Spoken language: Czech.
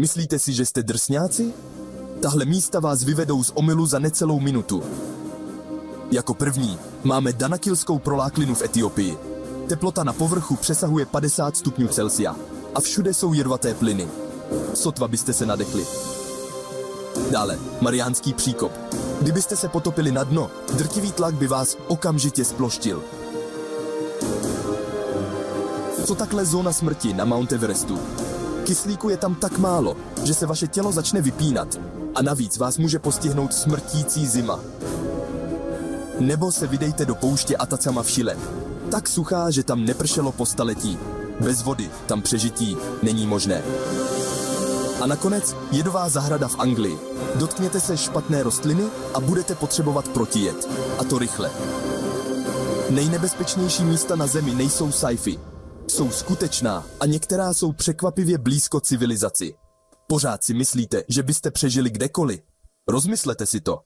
Myslíte si, že jste drsňáci? Tahle místa vás vyvedou z omylu za necelou minutu. Jako první máme Danakilskou proláklinu v Etiopii. Teplota na povrchu přesahuje 50 stupňů Celsia a všude jsou jedovaté plyny. Sotva byste se nadechli. Dále Mariánský příkop. Kdybyste se potopili na dno, drtivý tlak by vás okamžitě sploštil. Co takhle zóna smrti na Mount Everestu? Kyslíku je tam tak málo, že se vaše tělo začne vypínat a navíc vás může postihnout smrtící zima. Nebo se vydejte do pouště Atacama v Chile. Tak suchá, že tam nepršelo po staletí. Bez vody tam přežití není možné. A nakonec jedová zahrada v Anglii. Dotkněte se špatné rostliny a budete potřebovat protijed. A to rychle. Nejnebezpečnější místa na Zemi nejsou sci-fi. Jsou skutečná a některá jsou překvapivě blízko civilizaci. Pořád si myslíte, že byste přežili kdekoliv? Rozmyslete si to.